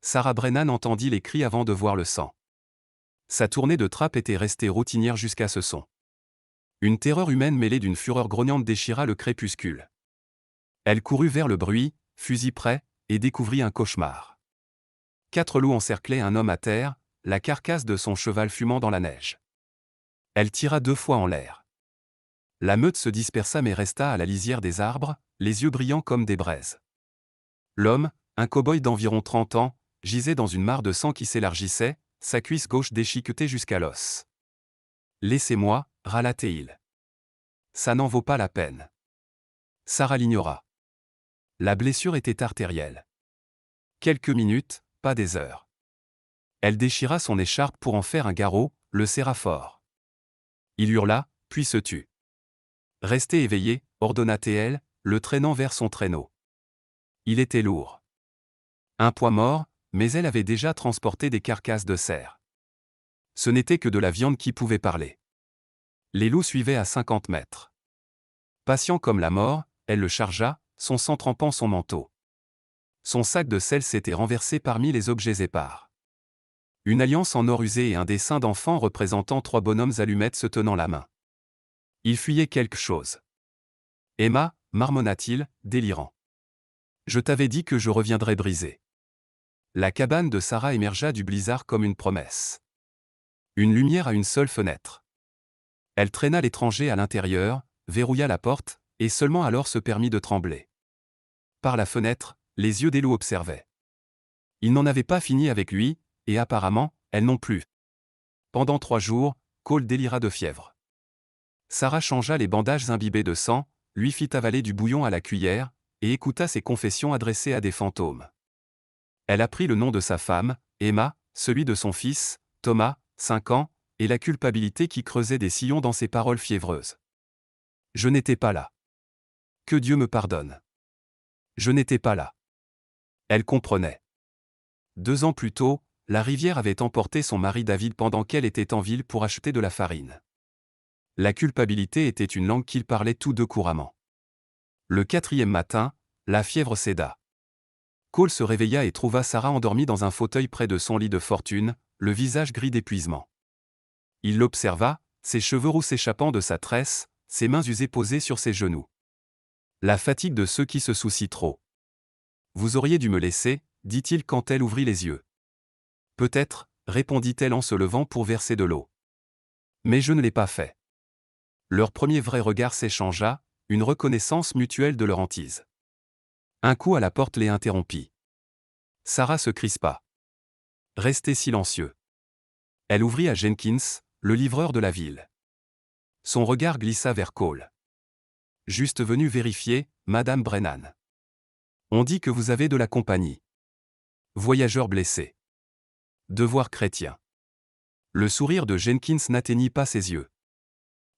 Sarah Brennan entendit les cris avant de voir le sang. Sa tournée de trappe était restée routinière jusqu'à ce son. Une terreur humaine mêlée d'une fureur grognante déchira le crépuscule. Elle courut vers le bruit, fusil prêt, et découvrit un cauchemar. 4 loups encerclaient un homme à terre, la carcasse de son cheval fumant dans la neige. Elle tira 2 fois en l'air. La meute se dispersa mais resta à la lisière des arbres, les yeux brillants comme des braises. L'homme, un cow-boy d'environ 30 ans, gisait dans une mare de sang qui s'élargissait, sa cuisse gauche déchiquetée jusqu'à l'os. « Laissez-moi, » râla-t-il. « Ça n'en vaut pas la peine. » Sarah l'ignora. La blessure était artérielle. Quelques minutes, pas des heures. Elle déchira son écharpe pour en faire un garrot, le serra fort. Il hurla, puis se tut. « Restez éveillé, » ordonna-t-elle, le traînant vers son traîneau. Il était lourd. Un poids mort, mais elle avait déjà transporté des carcasses de cerfs. Ce n'était que de la viande qui pouvait parler. Les loups suivaient à 50 mètres. Patient comme la mort, elle le chargea, son sang trempant son manteau. Son sac de sel s'était renversé parmi les objets épars. Une alliance en or usé et un dessin d'enfant représentant 3 bonhommes allumettes se tenant la main. Il fuyait quelque chose. « Emma, » marmonna-t-il, délirant. « Je t'avais dit que je reviendrais brisé. » La cabane de Sarah émergea du blizzard comme une promesse. Une lumière à une seule fenêtre. Elle traîna l'étranger à l'intérieur, verrouilla la porte, et seulement alors se permit de trembler. Par la fenêtre, les yeux des loups observaient. Ils n'en avaient pas fini avec lui, et apparemment, elle non plus. Pendant 3 jours, Cole délira de fièvre. Sarah changea les bandages imbibés de sang, lui fit avaler du bouillon à la cuillère, et écouta ses confessions adressées à des fantômes. Elle apprit le nom de sa femme, Emma, celui de son fils, Thomas, 5 ans, et la culpabilité qui creusait des sillons dans ses paroles fiévreuses. Je n'étais pas là. Que Dieu me pardonne. Je n'étais pas là. Elle comprenait. 2 ans plus tôt, la rivière avait emporté son mari David pendant qu'elle était en ville pour acheter de la farine. La culpabilité était une langue qu'ils parlaient tous deux couramment. Le 4e matin, la fièvre céda. Cole se réveilla et trouva Sarah endormie dans un fauteuil près de son lit de fortune, le visage gris d'épuisement. Il l'observa, ses cheveux roux s'échappant de sa tresse, ses mains usées posées sur ses genoux. La fatigue de ceux qui se soucient trop. Vous auriez dû me laisser, dit-il quand elle ouvrit les yeux. Peut-être, répondit-elle en se levant pour verser de l'eau. Mais je ne l'ai pas fait. Leur premier vrai regard s'échangea, une reconnaissance mutuelle de leur hantise. Un coup à la porte les interrompit. Sarah se crispa. Restez silencieux. Elle ouvrit à Jenkins, le livreur de la ville. Son regard glissa vers Cole. Juste venu vérifier, Madame Brennan. On dit que vous avez de la compagnie. Voyageur blessé. Devoir chrétien. Le sourire de Jenkins n'atteignit pas ses yeux.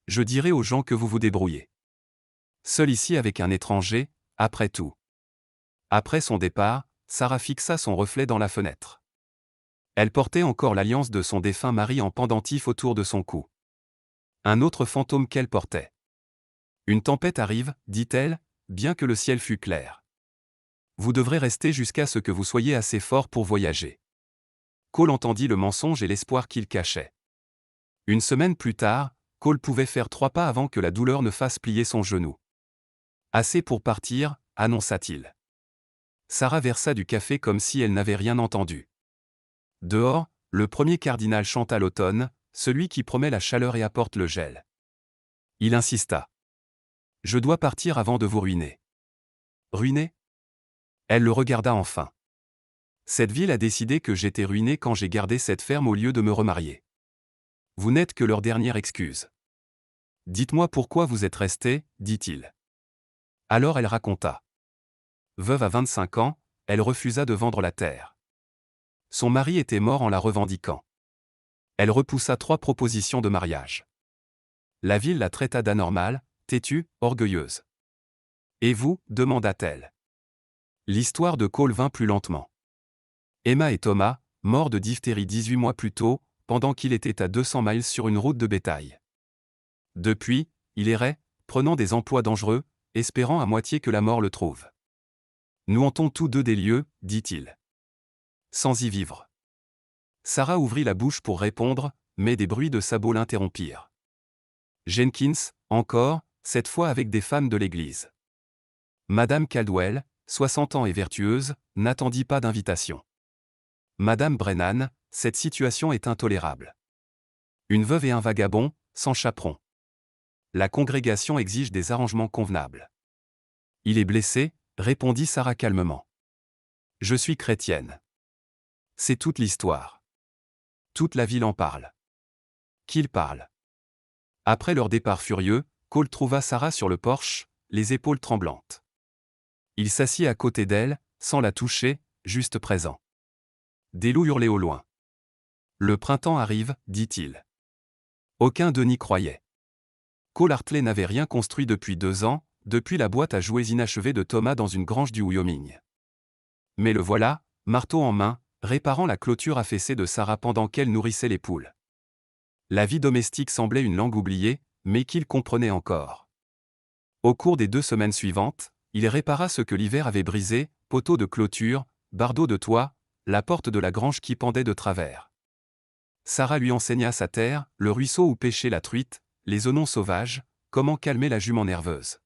Je dirai aux gens que vous vous débrouillez. Seul ici avec un étranger, après tout. Après son départ, Sarah fixa son reflet dans la fenêtre. Elle portait encore l'alliance de son défunt mari en pendentif autour de son cou. Un autre fantôme qu'elle portait. Une tempête arrive, dit-elle, bien que le ciel fût clair. Vous devrez rester jusqu'à ce que vous soyez assez fort pour voyager. Cole entendit le mensonge et l'espoir qu'il cachait. Une semaine plus tard, Cole pouvait faire 3 pas avant que la douleur ne fasse plier son genou. Assez pour partir, annonça-t-il. Sarah versa du café comme si elle n'avait rien entendu. Dehors, le premier cardinal chanta l'automne, celui qui promet la chaleur et apporte le gel. Il insista. Je dois partir avant de vous ruiner. Ruiner ? Elle le regarda enfin. Cette ville a décidé que j'étais ruiné quand j'ai gardé cette ferme au lieu de me remarier. Vous n'êtes que leur dernière excuse. Dites-moi pourquoi vous êtes resté, dit-il. Alors elle raconta. Veuve à 25 ans, elle refusa de vendre la terre. Son mari était mort en la revendiquant. Elle repoussa 3 propositions de mariage. La ville la traita d'anormale, têtue, orgueilleuse. Et vous, demanda-t-elle. L'histoire de Cole vint plus lentement. Emma et Thomas, morts de diphtérie 18 mois plus tôt, pendant qu'il était à 200 miles sur une route de bétail. Depuis, il errait, prenant des emplois dangereux, espérant à moitié que la mort le trouve. Nous hantons tous deux des lieux, dit-il. sans y vivre. Sarah ouvrit la bouche pour répondre, mais des bruits de sabots l'interrompirent. Jenkins, encore, cette fois avec des femmes de l'église. Madame Caldwell, 60 ans et vertueuse, n'attendit pas d'invitation. Madame Brennan, cette situation est intolérable. Une veuve et un vagabond, sans chaperon. La congrégation exige des arrangements convenables. Il est blessé, répondit Sarah calmement. Je suis chrétienne. C'est toute l'histoire. Toute la ville en parle. Qu'il parle. Après leur départ furieux, Cole trouva Sarah sur le porche, les épaules tremblantes. Il s'assit à côté d'elle, sans la toucher, juste présent. Des loups hurlaient au loin. Le printemps arrive, dit-il. Aucun d'eux n'y croyait. Cole Hartley n'avait rien construit depuis 2 ans, depuis la boîte à jouets inachevée de Thomas dans une grange du Wyoming. Mais le voilà, marteau en main, réparant la clôture affaissée de Sarah pendant qu'elle nourrissait les poules. La vie domestique semblait une langue oubliée, mais qu'il comprenait encore. Au cours des 2 semaines suivantes, il répara ce que l'hiver avait brisé, poteaux de clôture, bardeaux de toit, la porte de la grange qui pendait de travers. Sarah lui enseigna sa terre, le ruisseau où pêchait la truite, les oignons sauvages, comment calmer la jument nerveuse.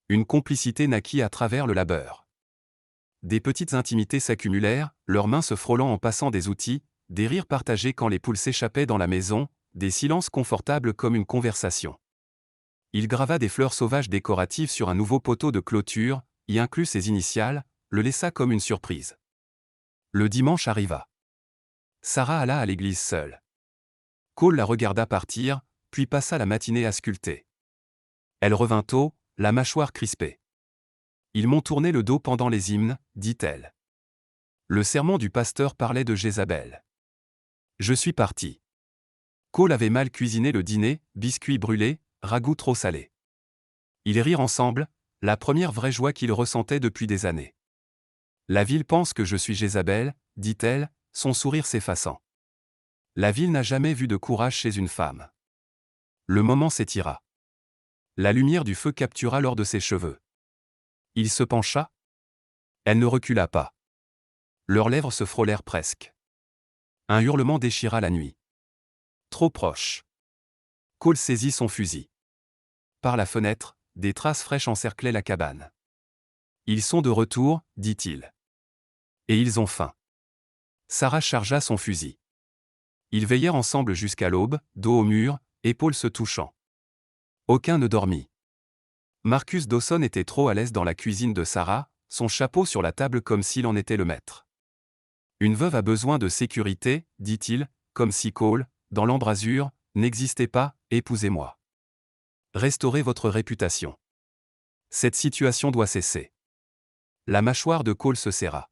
Une complicité naquit à travers le labeur. Des petites intimités s'accumulèrent, leurs mains se frôlant en passant des outils, des rires partagés quand les poules s'échappaient dans la maison, des silences confortables comme une conversation. Il grava des fleurs sauvages décoratives sur un nouveau poteau de clôture, y inclut ses initiales, le laissa comme une surprise. Le dimanche arriva. Sarah alla à l'église seule. Cole la regarda partir, puis passa la matinée à sculpter. Elle revint tôt, la mâchoire crispée. Ils m'ont tourné le dos pendant les hymnes, dit-elle. Le sermon du pasteur parlait de Jézabel. Je suis parti. Cole avait mal cuisiné le dîner, biscuits brûlés, ragoût trop salé. Ils rirent ensemble, la première vraie joie qu'ils ressentaient depuis des années. La ville pense que je suis Jézabel, dit-elle, son sourire s'effaçant. La ville n'a jamais vu de courage chez une femme. Le moment s'étira. La lumière du feu captura l'or de ses cheveux. Il se pencha. Elle ne recula pas. Leurs lèvres se frôlèrent presque. Un hurlement déchira la nuit. Trop proche. Cole saisit son fusil. Par la fenêtre, des traces fraîches encerclaient la cabane. Ils sont de retour, dit-il. Et ils ont faim. Sarah chargea son fusil. Ils veillèrent ensemble jusqu'à l'aube, dos au mur, épaules se touchant. Aucun ne dormit. Marcus Dawson était trop à l'aise dans la cuisine de Sarah, son chapeau sur la table comme s'il en était le maître. Une veuve a besoin de sécurité, dit-il, comme si Cole, dans l'embrasure, n'existait pas, épousez-moi. Restaurez votre réputation. Cette situation doit cesser. La mâchoire de Cole se serra.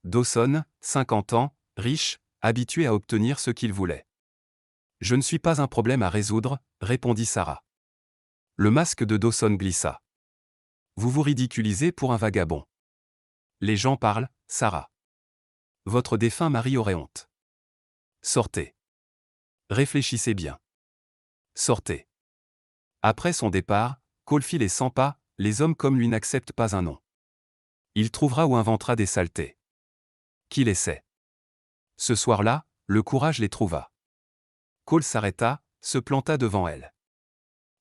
Dawson, 50 ans, riche, habitué à obtenir ce qu'il voulait. Je ne suis pas un problème à résoudre, répondit Sarah. Le masque de Dawson glissa. Vous vous ridiculisez pour un vagabond. Les gens parlent, Sarah. Votre défunt mari aurait honte. Sortez. Réfléchissez bien. Sortez. Après son départ, Cole fit les 100 pas, les hommes comme lui n'acceptent pas un nom. Il trouvera ou inventera des saletés. Qui les sait? Ce soir-là, le courage les trouva. Cole s'arrêta, se planta devant elle.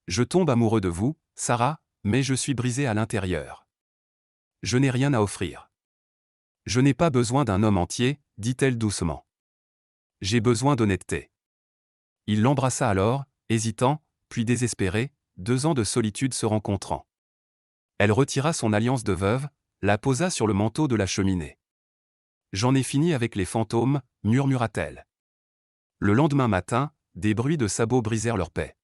Je tombe amoureux de vous, Sarah, mais je suis brisé à l'intérieur. Je n'ai rien à offrir. Je n'ai pas besoin d'un homme entier, dit-elle doucement. J'ai besoin d'honnêteté. Il l'embrassa alors, hésitant, puis désespéré, 2 ans de solitude se rencontrant. Elle retira son alliance de veuve, la posa sur le manteau de la cheminée. J'en ai fini avec les fantômes, murmura-t-elle. Le lendemain matin, des bruits de sabots brisèrent leur paix.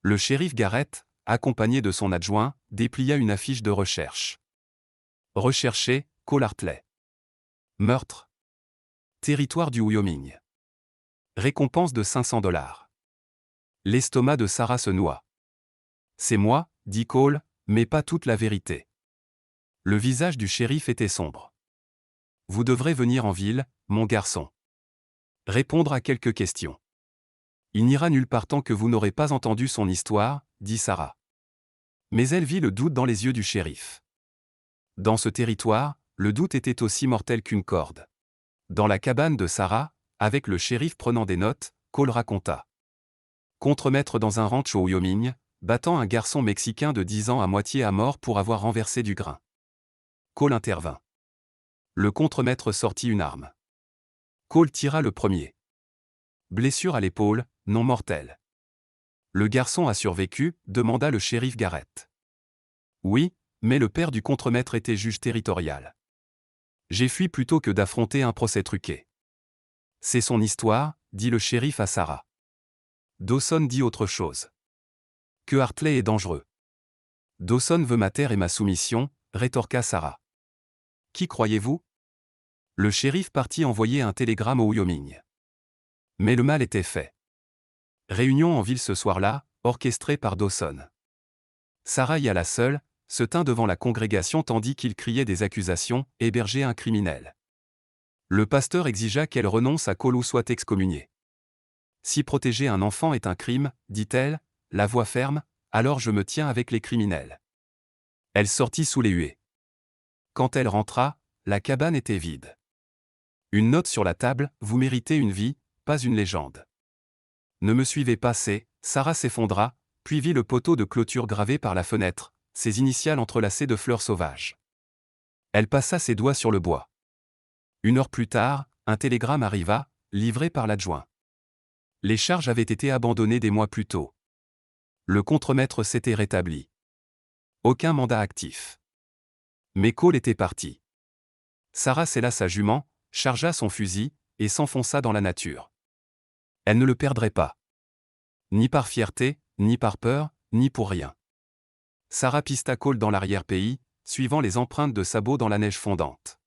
Le shérif Garrett, accompagné de son adjoint, déplia une affiche de recherche. Recherché, Cole Hartley. Meurtre. Territoire du Wyoming. Récompense de $500. L'estomac de Sarah se noua. C'est moi, dit Cole, mais pas toute la vérité. Le visage du shérif était sombre. Vous devrez venir en ville, mon garçon. Répondre à quelques questions. Il n'ira nulle part tant que vous n'aurez pas entendu son histoire, dit Sarah. Mais elle vit le doute dans les yeux du shérif. Dans ce territoire, le doute était aussi mortel qu'une corde. Dans la cabane de Sarah, avec le shérif prenant des notes, Cole raconta. Contremaître dans un ranch au Wyoming, battant un garçon mexicain de 10 ans à moitié à mort pour avoir renversé du grain. Cole intervint. Le contremaître sortit une arme. Cole tira le premier. Blessure à l'épaule, non mortelle. Le garçon a survécu, demanda le shérif Garrett. Oui, mais le père du contremaître était juge territorial. J'ai fui plutôt que d'affronter un procès truqué. C'est son histoire, dit le shérif à Sarah. Dawson dit autre chose. Que Hartley est dangereux. Dawson veut ma terre et ma soumission, rétorqua Sarah. Qui croyez-vous? Le shérif partit envoyer un télégramme au Wyoming. Mais le mal était fait. Réunion en ville ce soir-là, orchestrée par Dawson. Sarah y alla seule, se tint devant la congrégation tandis qu'il criait des accusations, héberger un criminel. Le pasteur exigea qu'elle renonce à Cole ou soit excommuniée. Si protéger un enfant est un crime, dit-elle, la voix ferme, alors je me tiens avec les criminels. Elle sortit sous les huées. Quand elle rentra, la cabane était vide. Une note sur la table, vous méritez une vie, pas une légende. Ne me suivez pas, Sarah s'effondra, puis vit le poteau de clôture gravé par la fenêtre, ses initiales entrelacées de fleurs sauvages. Elle passa ses doigts sur le bois. 1 heure plus tard, un télégramme arriva, livré par l'adjoint. Les charges avaient été abandonnées des mois plus tôt. Le contremaître s'était rétabli. Aucun mandat actif. Mais Cole était parti. Sarah sella sa jument, chargea son fusil, et s'enfonça dans la nature. Elle ne le perdrait pas. Ni par fierté, ni par peur, ni pour rien. Sarah pista Cole dans l'arrière-pays, suivant les empreintes de sabots dans la neige fondante.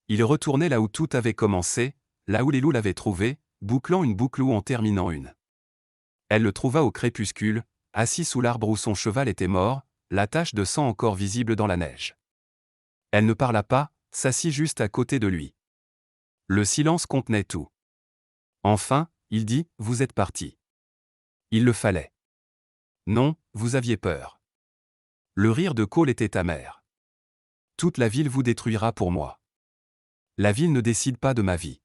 Il retournait là où tout avait commencé, là où les loups l'avaient trouvé, bouclant une boucle ou en terminant une. Elle le trouva au crépuscule, assis sous l'arbre où son cheval était mort, la tache de sang encore visible dans la neige. Elle ne parla pas, s'assit juste à côté de lui. Le silence contenait tout. Enfin, il dit, vous êtes parti. Il le fallait. Non, vous aviez peur. Le rire de Cole était amer. Toute la ville vous détruira pour moi. La ville ne décide pas de ma vie.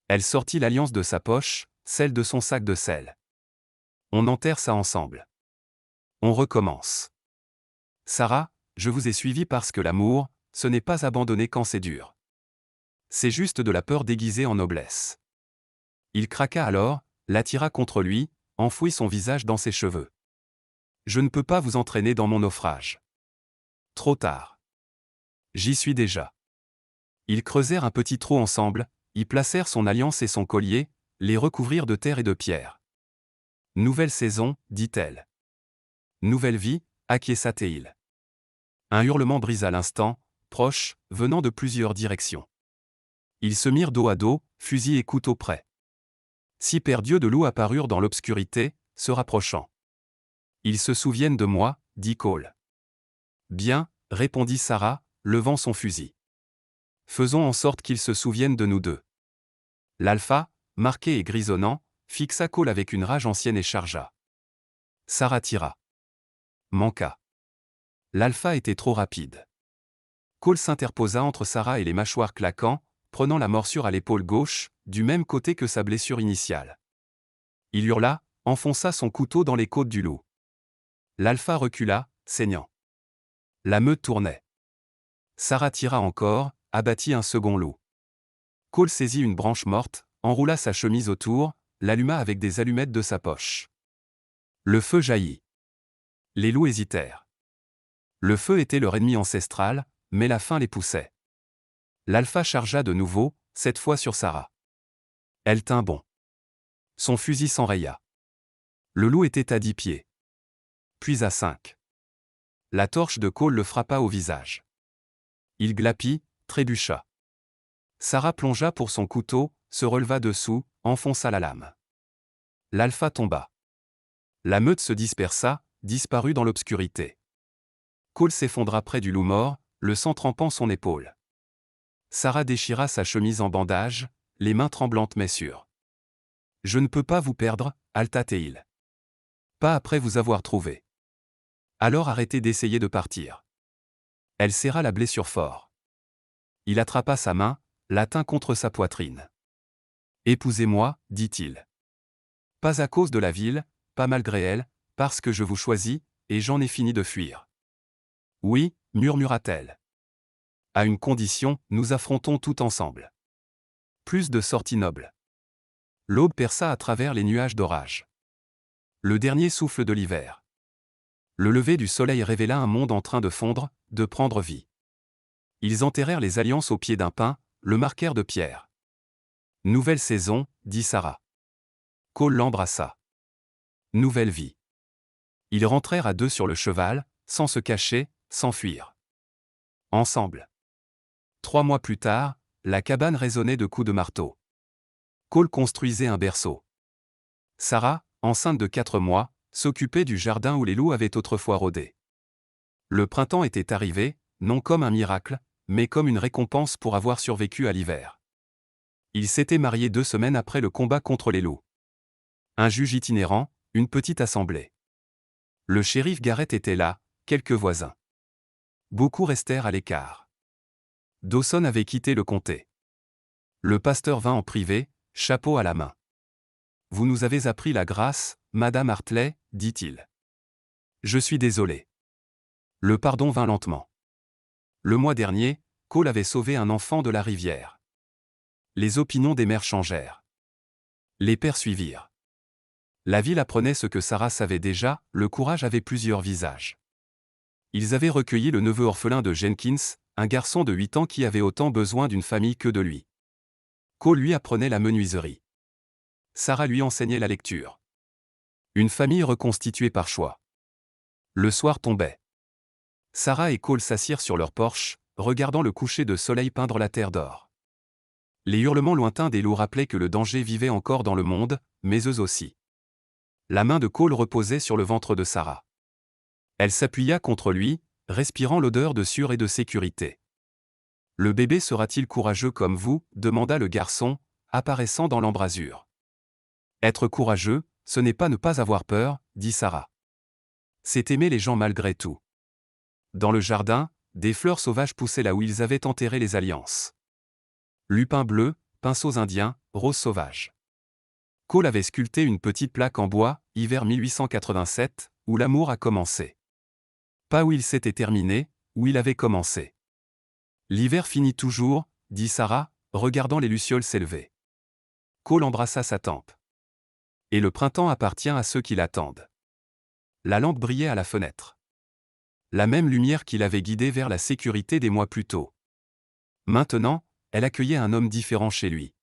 Elle sortit l'alliance de sa poche, celle de son sac de sel. On enterre ça ensemble. On recommence. Sarah, je vous ai suivi parce que l'amour, ce n'est pas abandonner quand c'est dur. C'est juste de la peur déguisée en noblesse. Il craqua alors, l'attira contre lui, enfouit son visage dans ses cheveux. Je ne peux pas vous entraîner dans mon naufrage. Trop tard. J'y suis déjà. Ils creusèrent un petit trou ensemble, y placèrent son alliance et son collier, les recouvrirent de terre et de pierre. Nouvelle saison, dit-elle. Nouvelle vie, acquiesça Théil. Un hurlement brisa l'instant, proche, venant de plusieurs directions. Ils se mirent dos à dos, fusil et couteau prêts. 6 paires d'yeux de loup apparurent dans l'obscurité, se rapprochant. Ils se souviennent de moi, dit Cole. Bien, répondit Sarah, levant son fusil. Faisons en sorte qu'ils se souviennent de nous deux. L'alpha, marqué et grisonnant, fixa Cole avec une rage ancienne et chargea. Sarah tira. Manqua. L'alpha était trop rapide. Cole s'interposa entre Sarah et les mâchoires claquant, prenant la morsure à l'épaule gauche, du même côté que sa blessure initiale. Il hurla, enfonça son couteau dans les côtes du loup. L'alpha recula, saignant. La meute tournait. Sarah tira encore, abattit un second loup. Cole saisit une branche morte, enroula sa chemise autour, l'alluma avec des allumettes de sa poche. Le feu jaillit. Les loups hésitèrent. Le feu était leur ennemi ancestral, mais la faim les poussait. L'alpha chargea de nouveau, cette fois sur Sarah. Elle tint bon. Son fusil s'enraya. Le loup était à 10 pieds. Puis à 5. La torche de Cole le frappa au visage. Il glapit, trébucha. Sarah plongea pour son couteau, se releva dessous, enfonça la lame. L'alpha tomba. La meute se dispersa, disparut dans l'obscurité. Cole s'effondra près du loup mort, le sang trempant son épaule. Sarah déchira sa chemise en bandage, les mains tremblantes mais sûres. Je ne peux pas vous perdre, halta-t-il. Pas après vous avoir trouvé. Alors arrêtez d'essayer de partir. Elle serra la blessure fort. Il attrapa sa main, la tint contre sa poitrine. Épousez-moi, dit-il. Pas à cause de la ville, pas malgré elle, parce que je vous choisis, et j'en ai fini de fuir. Oui, murmura-t-elle. À une condition, nous affrontons tout ensemble. Plus de sorties nobles. L'aube perça à travers les nuages d'orage. Le dernier souffle de l'hiver. Le lever du soleil révéla un monde en train de fondre, de prendre vie. Ils enterrèrent les alliances au pied d'un pin, le marquèrent de pierre. Nouvelle saison, dit Sarah. Cole l'embrassa. Nouvelle vie. Ils rentrèrent à deux sur le cheval, sans se cacher, sans fuir. Ensemble. 3 mois plus tard, la cabane résonnait de coups de marteau. Cole construisait un berceau. Sarah, enceinte de 4 mois, s'occupait du jardin où les loups avaient autrefois rôdé. Le printemps était arrivé, non comme un miracle, mais comme une récompense pour avoir survécu à l'hiver. Ils s'étaient mariés 2 semaines après le combat contre les loups. Un juge itinérant, une petite assemblée. Le shérif Garrett était là, quelques voisins. Beaucoup restèrent à l'écart. Dawson avait quitté le comté. Le pasteur vint en privé, chapeau à la main. « Vous nous avez appris la grâce, Madame Hartley, dit-il. Je suis désolé. Le pardon vint lentement. Le mois dernier, Cole avait sauvé un enfant de la rivière. Les opinions des mères changèrent. Les pères suivirent. La ville apprenait ce que Sarah savait déjà, le courage avait plusieurs visages. Ils avaient recueilli le neveu orphelin de Jenkins, un garçon de 8 ans qui avait autant besoin d'une famille que de lui. Cole lui apprenait la menuiserie. Sarah lui enseignait la lecture. Une famille reconstituée par choix. Le soir tombait. Sarah et Cole s'assirent sur leur porche, regardant le coucher de soleil peindre la terre d'or. Les hurlements lointains des loups rappelaient que le danger vivait encore dans le monde, mais eux aussi. La main de Cole reposait sur le ventre de Sarah. Elle s'appuya contre lui, respirant l'odeur de sûre et de sécurité. « Le bébé sera-t-il courageux comme vous » demanda le garçon, apparaissant dans l'embrasure. « Être courageux, ce n'est pas ne pas avoir peur, » dit Sarah. « C'est aimer les gens malgré tout. » Dans le jardin, des fleurs sauvages poussaient là où ils avaient enterré les alliances. Lupins bleus, pinceaux indiens, roses sauvages. Cole avait sculpté une petite plaque en bois, hiver 1887, où l'amour a commencé. Pas où il s'était terminé, où il avait commencé. L'hiver finit toujours, dit Sarah, regardant les lucioles s'élever. Cole embrassa sa tempe. Et le printemps appartient à ceux qui l'attendent. La lampe brillait à la fenêtre. La même lumière qui l'avait guidé vers la sécurité des mois plus tôt. Maintenant, elle accueillait un homme différent chez lui.